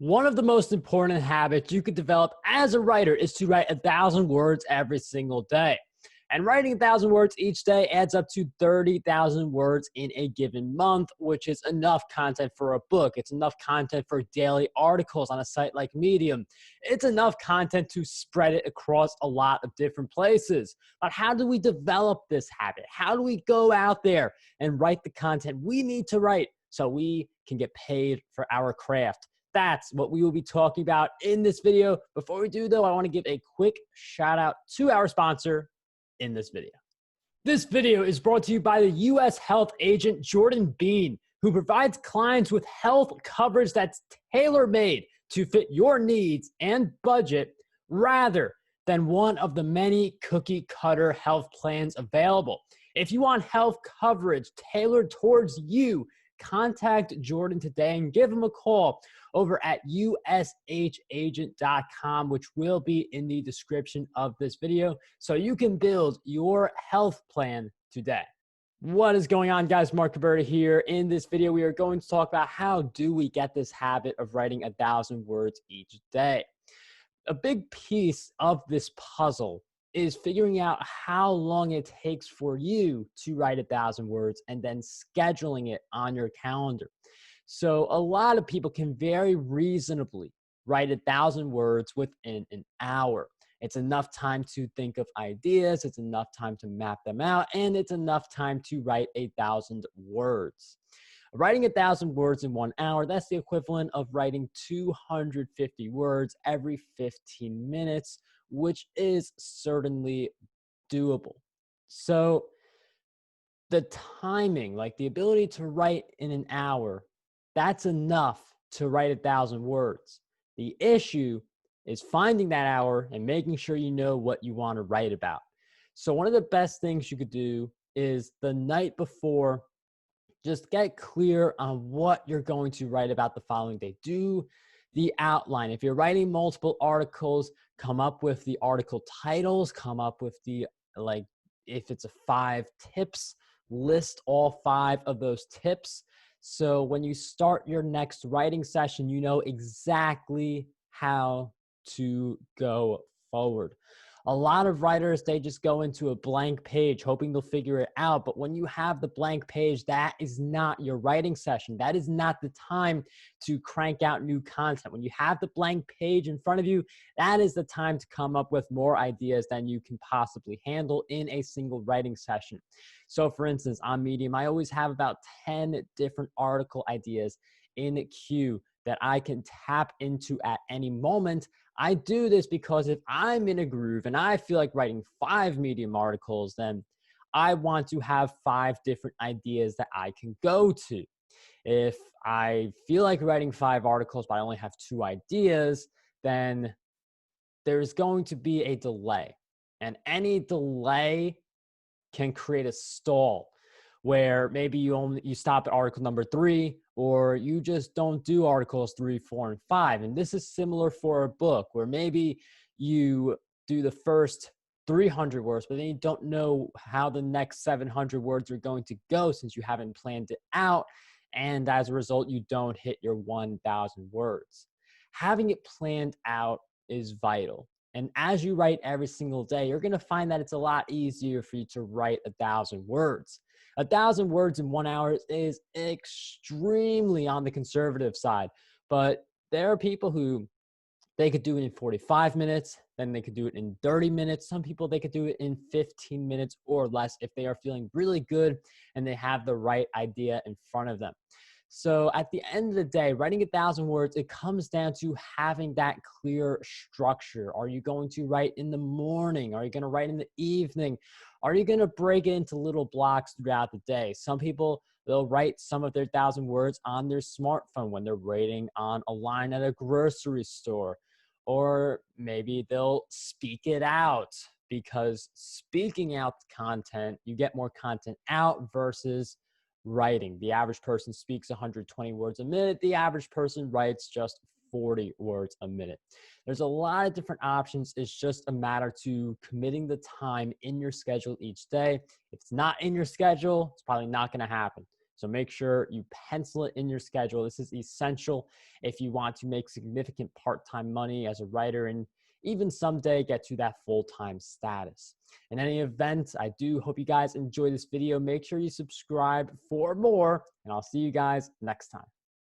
One of the most important habits you could develop as a writer is to write 1,000 words every single day. And writing 1,000 words each day adds up to 30,000 words in a given month, which is enough content for a book. It's enough content for daily articles on a site like Medium. It's enough content to spread it across a lot of different places. But how do we develop this habit? How do we go out there and write the content we need to write so we can get paid for our craft? That's what we will be talking about in this video. Before we do, though, I want to give a quick shout out to our sponsor in this video. This video is brought to you by the U.S. health agent Jordan Bean, who provides clients with health coverage that's tailor-made to fit your needs and budget rather than one of the many cookie-cutter health plans available. If you want health coverage tailored towards you, contact Jordan today and give him a call over at ushagent.com, which will be in the description of this video, so you can build your health plan today. What is going on, guys? Marc Guberti here. In this video, we are going to talk about how do we get this habit of writing 1,000 words each day. A big piece of this puzzle is figuring out how long it takes for you to write 1,000 words and then scheduling it on your calendar. So a lot of people can very reasonably write 1,000 words within an hour. It's enough time to think of ideas, it's enough time to map them out, and it's enough time to write 1,000 words. Writing 1,000 words in 1 hour, that's the equivalent of writing 250 words every 15 minutes, which is certainly doable. So the timing, like the ability to write in an hour, that's enough to write 1,000 words. The issue is finding that hour and making sure you know what you want to write about. So one of the best things you could do is the night before, just get clear on what you're going to write about the following day. Do the outline. If you're writing multiple articles, come up with the article titles, come up with the, if it's a 5 tips, list all 5 of those tips. So when you start your next writing session, you know exactly how to go forward. A lot of writers, they just go into a blank page hoping they'll figure it out. But when you have the blank page, that is not your writing session. That is not the time to crank out new content. When you have the blank page in front of you, that is the time to come up with more ideas than you can possibly handle in a single writing session. So for instance, on Medium, I always have about 10 different article ideas in a queue that I can tap into at any moment. I do this because if I'm in a groove and I feel like writing 5 Medium articles, then I want to have 5 different ideas that I can go to. If I feel like writing 5 articles, but I only have 2 ideas, then there's going to be a delay. And any delay can create a stall where maybe you stop at article number 3, or you just don't do articles 3, 4, and 5. And this is similar for a book where maybe you do the first 300 words, but then you don't know how the next 700 words are going to go since you haven't planned it out. And as a result, you don't hit your 1,000 words. Having it planned out is vital. And as you write every single day, you're going to find that it's a lot easier for you to write 1,000 words. 1,000 words in 1 hour is extremely on the conservative side, but there are people who they could do it in 45 minutes, then they could do it in 30 minutes. Some people, they could do it in 15 minutes or less if they are feeling really good and they have the right idea in front of them. So at the end of the day, writing 1,000 words, it comes down to having that clear structure. Are you going to write in the morning? Are you going to write in the evening? Are you going to break it into little blocks throughout the day? Some people, they'll write some of their 1,000 words on their smartphone when they're waiting on a line at a grocery store. Or maybe they'll speak it out, because speaking out content, you get more content out versus writing. The average person speaks 120 words a minute. The average person writes just 40 words a minute. There's a lot of different options. It's just a matter to committing the time in your schedule each day. If it's not in your schedule, it's probably not going to happen. So make sure you pencil it in your schedule. This is essential if you want to make significant part-time money as a writer and even someday get to that full-time status. In any event, I do hope you guys enjoy this video. Make sure you subscribe for more, and I'll see you guys next time.